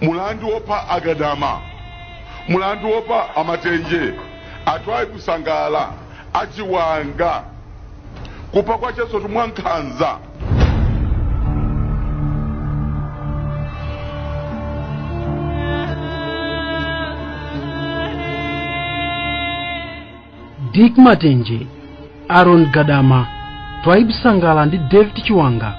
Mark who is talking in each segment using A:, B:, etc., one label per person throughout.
A: mulandu wopa agadama, mulandu wopa amatenje, atwaye kusangala achiwanga kupa kwa cheso tumwankanza.
B: Dick Matenje, Aaron Gadama, Twaib Sangala ndi David Chiwanga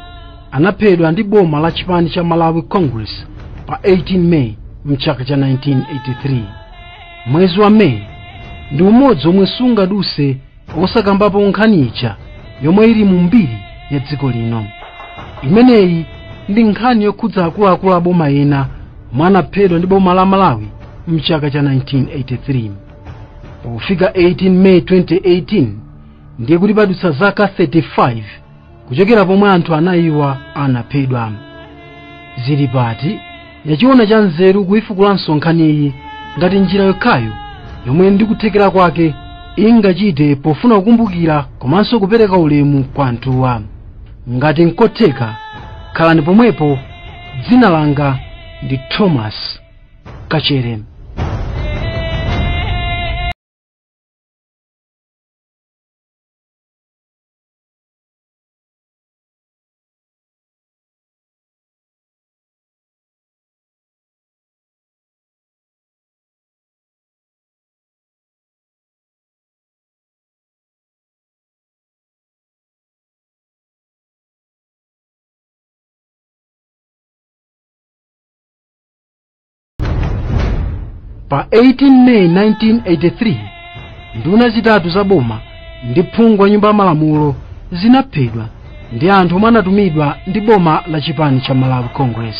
B: anaphedwa ndi boma la chipani cha Malawi Congress pa 18 May mchaka cha 1983. Mwezi wa May ndi umodzi omwe sungaduse osakambapo nkhani icha yomwe ili mu mbiri ya dziko lino. Imeneyi ndi nkhani yokhudza akuluakulu a boma ena omwe anaphedwa ndi boma la Malawi mchaka cha 1983. Pofika 18 May 2018 ndiye kuti padutsa zaka 35 kuchokera pomwe anthu anayiwa anaphedwa. Zili pati yachiona cha nzeru kuifukulanso nkhani iyi ngati njira yokhayo yomwe ndikuthekera kwake ingachite pofuna kukumbukira komanso kupereka ulemu kwa anthuwa. Ngati nkotheka khalani pomwepo. Dzina langa ndi Thomas Kachere. Pa 18 May 1983 nduna zitatu za boma ndi phungu wa nyumba ya malamulo zinaphedwa ndi anthu omwe anatumidwa ndi boma la chipani cha Malawi Congress.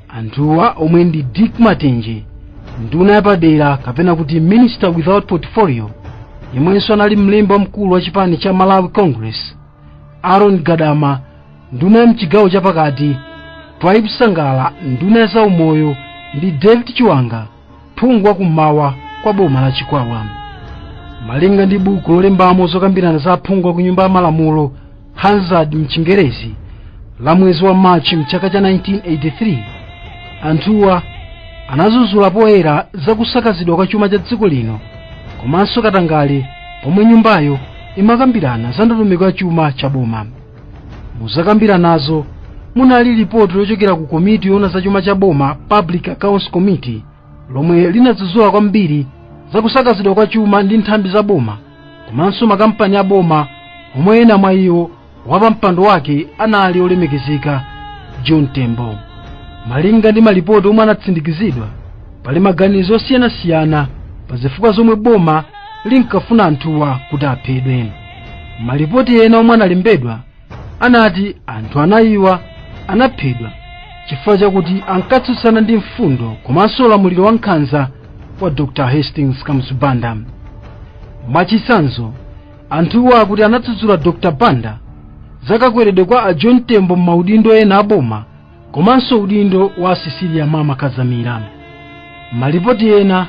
B: Anthuwa omwe ndi Dick Matenje, nduna yapadera kapena kuti Minister without portfolio yemwenso anali mlembi wamkulu wa chipani cha Malawi Congress, Aaron Gadama, nduna ya mchigawo chapakati, Twaib Sangala, nduna ya zaumoyo ndi David Chiwanga, phungu wa kummawa kwa boma la Chikwawa. Malinga ndi buku lolembamo zokambirana za phungu wa ku nyumba ya malamulo Hansard mchingerezi la mwezi wa March mchaka cha 1983, anthuwa anazuzula poyera zakusakazidwa kwa chuma cha dziko lino komanso katangale pomwe nyumbayo imakambirana za ndondomeko ya chuma cha boma. Muzakambiranazo munali ripoti yochokera ku komiti yoona za chuma cha boma Public Accounts Committee lomwe linazuzula kwambiri zakusakazidwa kwa chuma ndi nthambi za boma komanso makampani a boma omwe ena mwa iwo wapampando wake anali olemekezeka John Tembo. Malinga ndi malipoti omwe anatsindikizidwa pali maganizo osiyanasiyana pa zifukwa zomwe boma linkafuna anthuwa kuti aphedwe. Malipoti ena omwe analembedwa anati anthu anayiwa anaphedwa chifukwa chakuti ankatsutsana ndi mfundo komanso ulamuliro wa nkhanza wa Dr. Hastings Kamsubanda. Mwachitsanzo, anthuwa akuti anatsutsula Dr. Banda zakakweredwe kwa John Tembo m'maudindo ena a boma komanso udindo wa Cecilia Mama Kazamira. Malipoti ena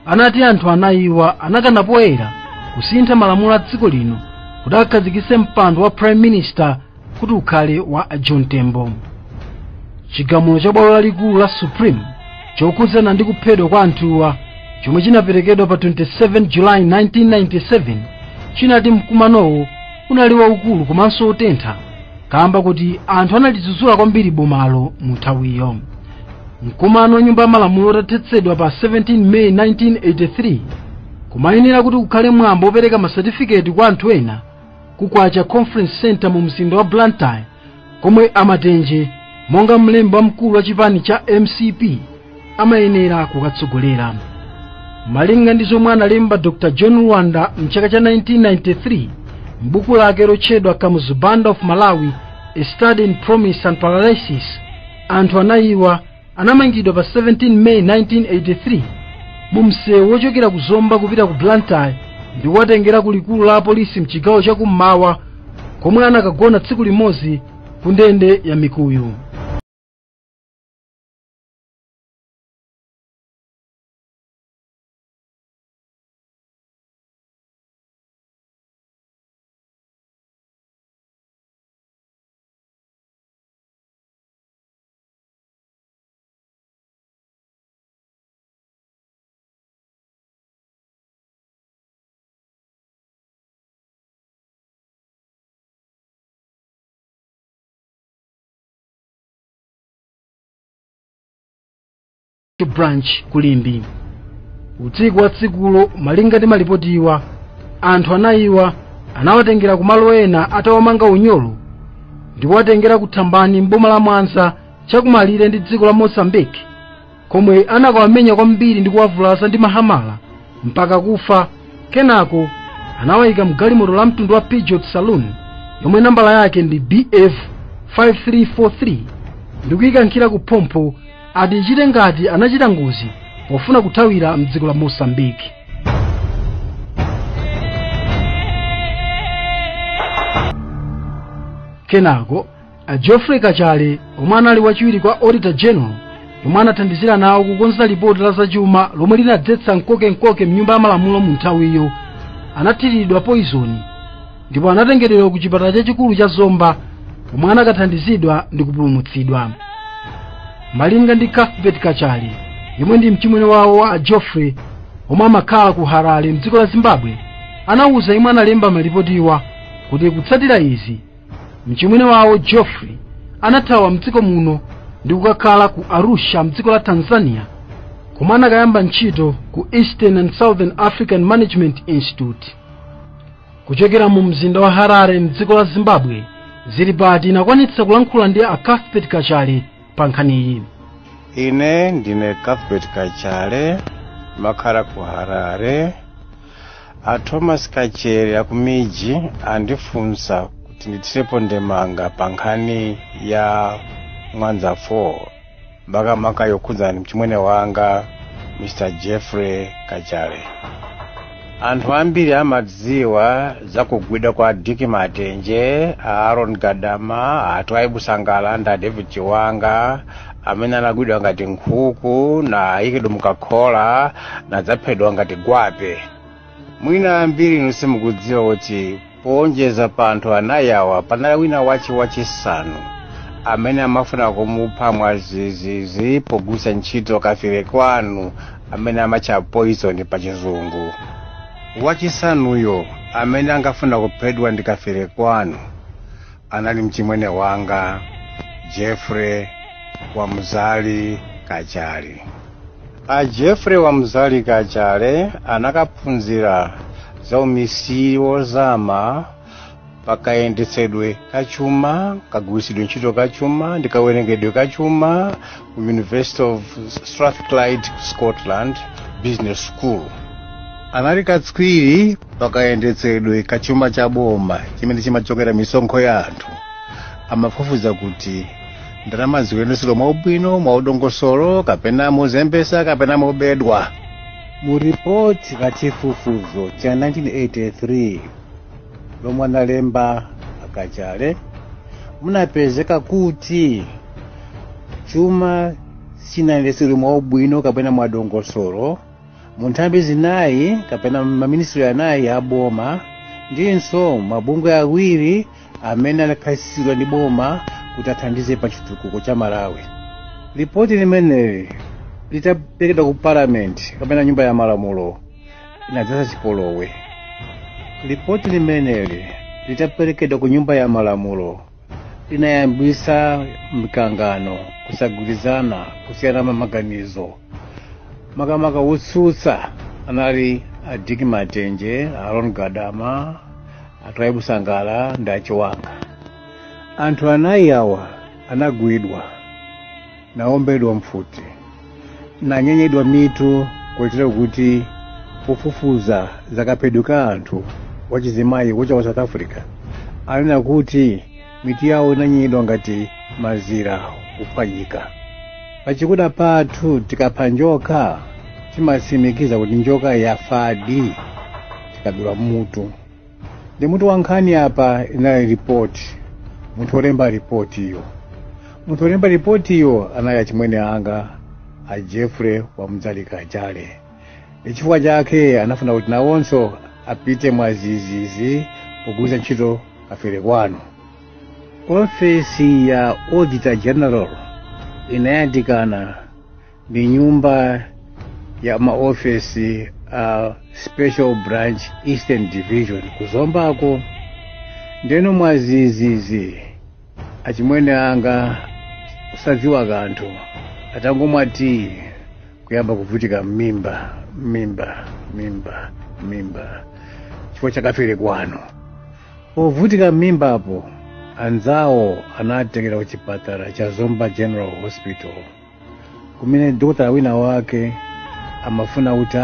B: anati anthu anayiwa anakana poyera kusintha malamulo a dziko lino kuti akhazikitse mpando wa Prime Minister kuti ukhale wa John Tembo. Chigamulo cha bwalo lalikulu la Supreme chokhudzana ndi kuphedwa kwa anthuwa chomwe chinaperekedwa pa 27 July 1997 chinati mkumanowo unali waukulu komanso otentha kamba kuti anthu analizuzula kwambiri bomalo mu nthawiyo. Mkumano nyumba ya malamulo utathetsedwa pa 17 May 1983 kumayenera kuti kukhale mwambo opereka masatifiketi kwa anthu ena kukwacha Conference Center mu mzinda wa Blantyre komwe Amatenje monga mlembi wamkulu wa chipani cha MCP amayenera kukatsogolera. Malinga ndi zomwe analemba Dr. John Rwanda mchaka cha 1993 m'buku lake lotchedwa Kamsubanda of Malawi, A Study in Promise and Paralysis, anthu anayiwa anamangidwa pa 17 May 1983 mu msewu wochokera ku Zomba kupita ku Blantyre ndi kuwatengera ku likulu la polisi mchigawo chakummawa komwe anakagona tsiku limodzi ku ndende ya Mikuyu. branch kulimbi. Usiku wa tsikulo malinga ndi malipotiwa anthu anayiwa anawatengera kumalo ena atawamanga unyolo ndi kuwatengera kuthambani mboma la Mwanza chakumalire ndi dziko la Mozambique, komwe anakawamenya kwambiri ndi kuwavulaza ndi mahamala mpaka kufa. Kenako anawayika mgalimoto la mtundu wa Peugeot Saloon yomwe nambala yake ndi BF 5343 ndi kuyikankhira ku Pompo ati ichite ngati anachita ngozi pofuna kuthawira mdziko la Mozambique. Kenako a Geoffrey Kachale omwe anali wachiwiri kwa Auditor General yomwe anathandizira nawo kukonza lipoti la zachuma lomwe linadzetsa mkoke mnyumba ya malamulo mu nthawiyo, anathiridwa poison ndipo anatengedwa ku chipatala chachikulu cha Zomba omwe anakathandizidwa ndi kupulumutsidwa. Malinga ndi Cuthbert Kachale yomwe ndi mchimwene wawo wa Geoffrey omwe amakhala ku Harare mdziko la Zimbabwe, anawuza imwe analemba malipotiwa kuti kutsatira izi mchimwene wawo Geoffrey anathawa mdziko muno ndi kukakhala ku Arusha mdziko la Tanzania, komwe anakayamba ntchito ku Eastern and Southern African Management Institute. Kuchokera mu mzinda wa Harare mdziko la Zimbabwe, Zilipati inakwanitsa kulankhula ndi a Cuthbert Kachale pa nkhaniyi.
C: Ine ndine Cuthbert Kachale, makhala ku Harare. A Thomas Kachele akumiji andifunsa kuti ndithirepo ndemanga pa nkhani ya Mwanza 4 maka yokhudzana mchimwene wanga Mr. Geoffrey Kachale. Anthu ambiri amadziwa za kugwidwa kwa Dick Matenje, Aaron Gadama, Atwai Busangala nda David Chiwanga amene anagwidwa ngati nkhuku na ayikidwa mukakhola na zaphedwa ngati gwape. Mwina ambiri nusimukudziwa kuti poonjeza pa anthu anayawa panali wina wachisanu amene amafuna kumupha mwazizizi pogwiritsa ntchito kafire kwanu amene amatcha poison pa chizungu. Wachisanuyo amene angafuna kuphedwa ndi kafire kwanu anali mchimwene wanga Geoffrey Wamzali Kachale. A Geoffrey Wamzali Kachale anakaphunzira za umisiri wozama pakayendetsedwe kachuma, kagwiritsidwe ntchito kachuma ndi kawerengedwe kachuma ku University of Strathclyde, Scotland Business School. Anali katswiri pakayendetsedwe kachuma cha boma chimene chimachokera misonkho ya anthu. Amafufuza kuti ndalama zikuyendesedwa mwaubwino, mwaudongosolo, kapena mozembesa, kapena mobedwa. Mu report kachifufuzo cha 1983 lomwe analemba Kachale munapezeka kuti chuma chinayendetsedwe mwaubwino kapena mwadongosolo mu nthambi zinayi kapena maministry anayi a boma ndinso mabungwe awiri amene anakhazikitsidwa ndi boma kuti athandize pa chitukuko cha Malawi. Ripoti limeneli litaperekedwa ku parliament kapena nyumba ya malamulo inadzaza chipolowe. Ripoti limeneli litaperekedwa ku nyumba ya malamulo linayambisa mkangano, kusagwirizana, kusiyana maganizo. Makamaka wotsutsa anali a Dick Matenje, Aaron Gadama, Atwai Busangala nda Chiwanga. Anthu anayi awa anagwidwa, naombedwa mfuti, nanyenyedwa mitu kuletera kuti kufufuza zakaphedwa anthu wachizimayi kucha wa South Africa anena kuti mitu yawo inanyenyedwa ngati mazira kuphwanyika. Pachikuda pathu tikapha njoka timatsimikiza kuti njoka yafadi tikadula mutu. Ndi mutu wa nkhani apa inali report. Munthu olemba report iyo. Munthu olemba report iyo anali achimwene anga a Geoffrey Wamzali Kachale. Chifukwa chake anafuna kuti nawonso apite mwazizizi pogwiritsa ntchito kafire kwanu. Ofesi ya Auditor General inayandikana ndi nyumba ya maofesi Special Branch Eastern Division kuzombako. Ndeno mwazizizi achimwene anga usadziwa kanthu atangomwati kuyamba kuvutika mimba chifukwa chakafere kwano. Povutika mimba apo anzawo anatekera kuchipatala cha Zomba General Hospital kumene dokotala wina wake amafuna kuti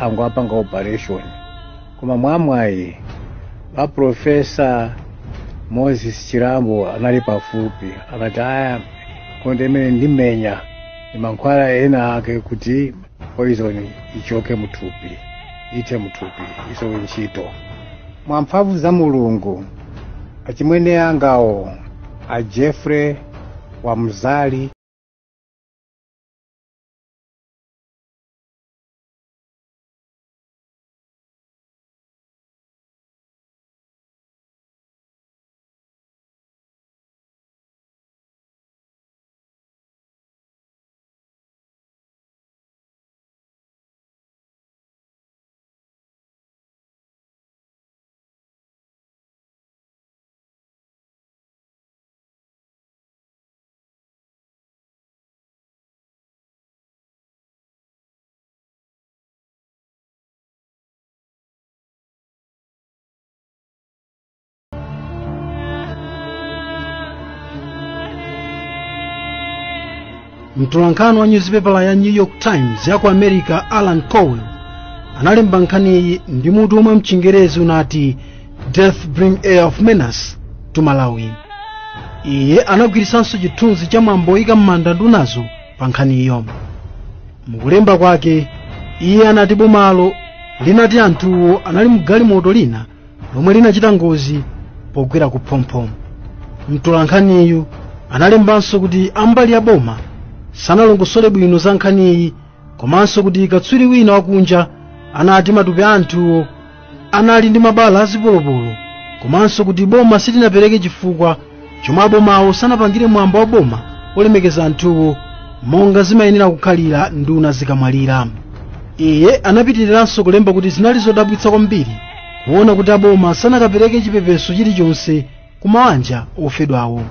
C: angwapanga operation, koma mwamwayi wa Profesa Moses Chirambo anali pafupi akati aya konde imene ndimenya mankhwala ena ake kuti poison ichoke muthupi, ite muthupi isowe ntchito. Mwamphamvu za Mulungu achimwene angawo a Jeffrey wa Mzali
B: mtolankhani wa newspaper ya New York Times ya ku America Alan Cowell analemba nkhani iyi ndi mutu omwe mchingerezi unati Death Bring Air of Menace to Malawi. Iye anagwirisanso chithunzi cha mwambo oyika m'manda ndunazo pa nkhani iyo. Mukulemba kwake iye anati bomalo linati anthuwo anali mgalimoto lina lomwe linachita ngozi pogwera ku phompho. Mtolankhaniyu analembanso kuti ambali ya boma sanalongosole bwino za nkhani iyi, komanso kuti katswiri wina wakunja anati matupi anthuwo anali ndi mabala azipolopolo, komanso kuti boma silinapereke chifukwa chomwe abomawo sanapangire mwambo wa boma olemekeza anthuwo monga zimayenera kukhalira nduna zikamwalira. Iye anapitiriranso kulemba kuti zinali zodabwitsa kwambiri kuona kuti aboma sanakapereke chipepeso chilichonse ku mabanja ofedwawo.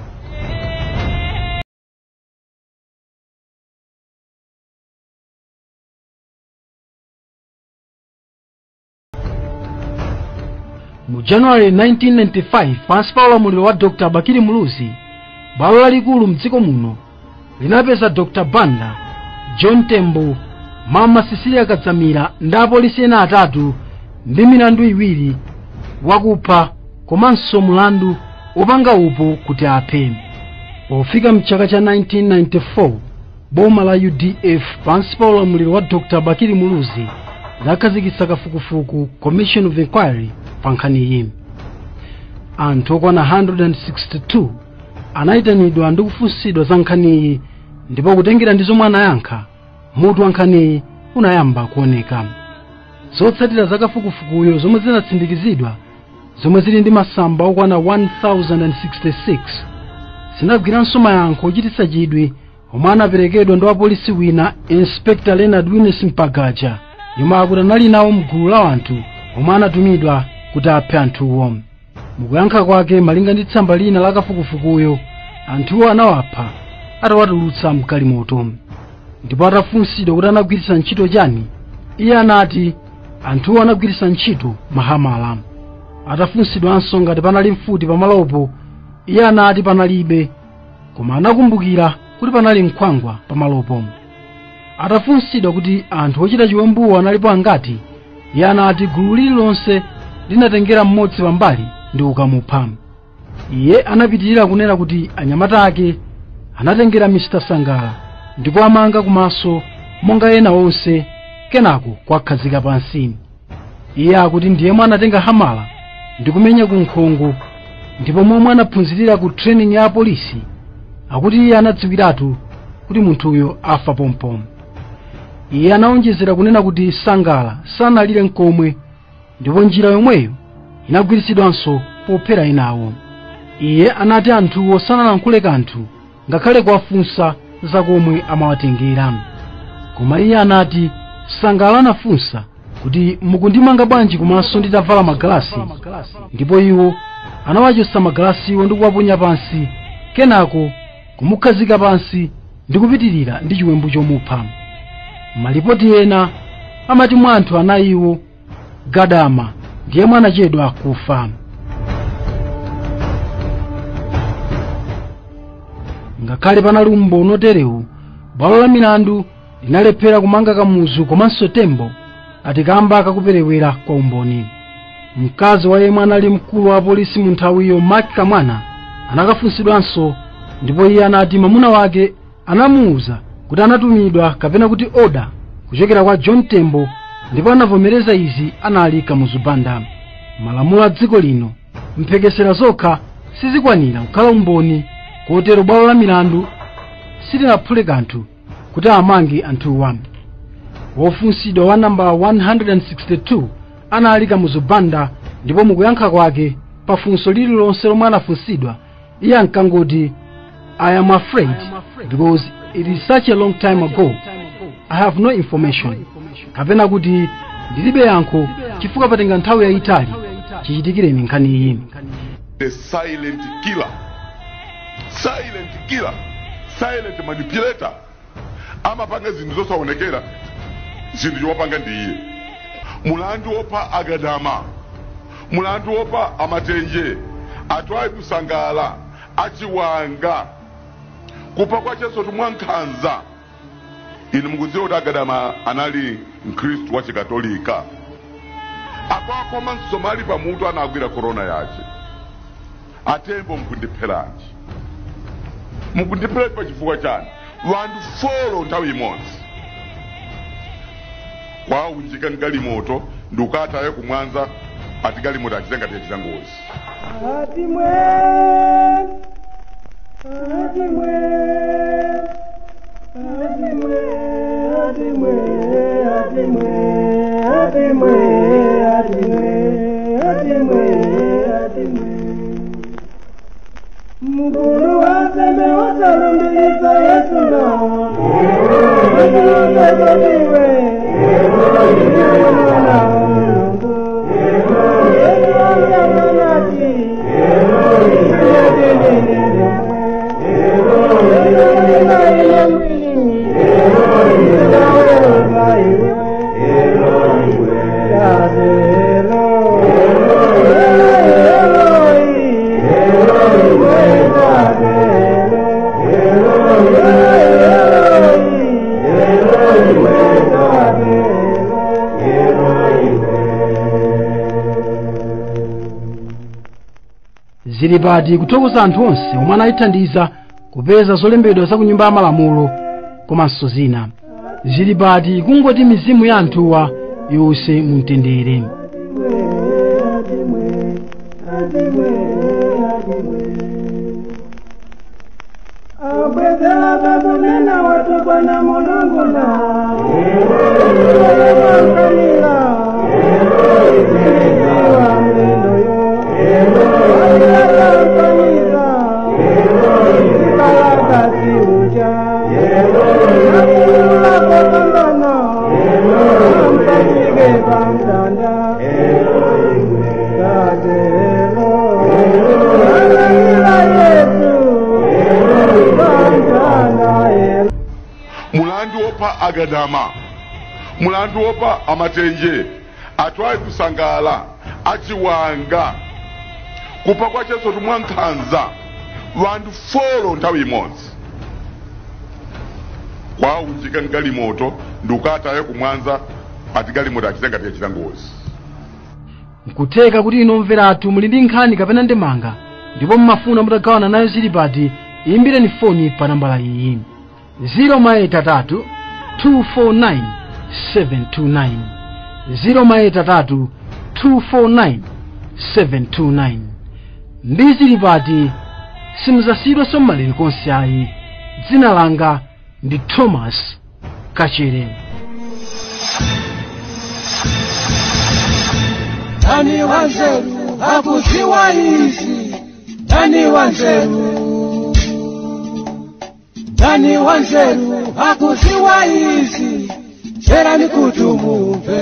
B: Mu January 1995 pansi pa ulamuliro wa Dr. Bakiri Muluzi, bwalo lalikulu mdziko muno linapeza Dr. Banda, John Tembo, Mama Cecilia Kadzamira ndi apolisi ena atatu ndi milandu iwiri wakupha komanso mulandu opanga upo kuti aphe. Pofika mchaka cha 1994 boma la UDF pansi pa ulamuliro wa Dr. Bakiri Muluzi lakhazikitsa kafukufuku Commission of Inquiry pa nkhani iyi. Anthu okwana 162 anayitanidwa ndi kufunsidwa za nkhani iyi, ndipo kutengera ndi zomwe anayankha mutu wa nkhani iyi unayamba kuoneka. Zotsatira za kafukufukuyo zomwe zinatsindikizidwa zomwe zili ndi masamba okwana 1066 zinagwiranso mayankho ochititsa chidwi omwe anaperekedwa ndi wapolisi wina Inspector Leonard Wines Mpagaja, yomwe akuti anali nawo mgulu la anthu omwe anatumidwa kuti aphe anthuwo. Mukuyankha kwake malinga ndi tsamba lina la kafukufukuyo, anthuwo anawapha atawatulutsa mgalimoto. Ndipo atafunsidwa kuti anagwiritsa ntchito chani, iye anati anthuwo anagwiritsa ntchito mahamala. Atafunsidwanso ngati panali mfuti pamalopo, iye anati panalibe, koma anakumbukira kuti panali nkhwangwa pamalopo. Atafunsidwa kuti anthu ochita chiwembuwo analipo angati, iye anati gulu lililonse linatengera mmodzi pambali ndi ukamupha. Iye anapitirira kunena kuti anyamata ake anatengera Mr. Sangala ndipo amanga kumaso monga ena onse, kenako kwakhazika pansi. Iye akuti ndiye mwana anatenga hamala ndi kumenya ku nkhongo, ndipo momwe anaphunzirira ku training ya polisi akuti iye anadziwiratu kuti munthuyo afa pompom. Iye anaonjezera kunena kuti Sangala sanalire nkomwe, ndipo njira yomweyo inagwiritsidwanso pophera enawo. Iye anati anthuwo sanalankhule kanthu ngakhale kuwafunsa zakomwe amawatengera. Koma iye anati Sangala anafunsa kuti mukundimanga bwanji kumaso nditavala magalasi, ndipo iwo anawachosa magalasiwo ndi kuwaponya pansi, kenako kumukhazika pansi ndi kupitirira ndi chiwembu chomupha. malipoti ena amati mwa anthu anayiwo Gadama ndiye anachedwa kufa. Ngakhale panali umboni oterewu, bwalo la milandu linalephera kumanga Kamuzu komanso Tembo atikamba kakuperewera kwa umboni. Mkazi wa yemwe anali mkulu wa polisi mu nthawiyo Mark Kamwana anakafunsidwanso, ndipo iye anati mwamuna wake anamuwuza kuti anatumidwa kapena kuti oda kuchokera kwa John Tembo, ndipo anavomereza izi anali Kamuzu Banda. Malamulo a dziko lino mphekesera zokha sizikwanira kukhala umboni, kotero bwalo la milandu silinaphule kanthu kuti amange anthuwa. Wofunsidwa wa namba 162 anali Kamuzu Banda, ndipo mukuyankha kwake pafunso lililonse lomwe anafunsidwa iye ankangoti I am afraid because it is such a long time ago I have no information, kapena kuti ndilibe yankho chifukwa patenga nthawi yayitali chichitikireni nkhani iyi.
A: The silent killer, silent killer, silent manipulator. Amapanga zinthu zosaonekera, zinthu zopanga ndiye. Mulandu wopa Agadama, mulandu wopa Amatenje, atwaye kusangala achiwanga kupa kwa Chesotu Mwankhanza. Inu mukudziwa kuti Agadama anali Mkristu wa Chikatolika. Akwakoma Msomali pamutu anagwira korona yace. Atembo mkundipheranji, mukundipheranji pa chifukwa chani? Vandu folo nthawi imodzi kwaunjika galimoto ndukataye kumwanza ati galimoto achitenga tiye ngozi.
D: Mkulu waseme wasalumbiliza Yesu na
B: Zilipati kuthokoza anthu onse omwe anayithandiza kupeza zolembedwa za ku nyumba ya malamulo komanso zina. Zilipati kungoti mizimu ya anthuwa yonse mumtendere.
A: Mulandu wopa Agadama, mulandu wopa Amatenje, atwaye kusangala achiwanga kupa kwa Chesotu Mwankhanza, vandu folo nthawi imodzi kwaunjika galimoto ndukataye kumwanza ati galimoto achitenga tiye ngozi.
B: Nkuteka kuti inomveratu muli ndi nkhani kapena ndemanga, ndipo mmafuna mutagawana nayo Zilipati, imbireni foni pa nambala iyi 083 249 729 083 249 729. Ndi Zilipati simuzasiyidwa sommalini konse ayi. Dzina langa ndi Thomas Kachere.
D: Nani wanzeru hakuziwa hizi, nani wanzeru, nani wanzeru hakuziwa hizi, chera ni kutumumve.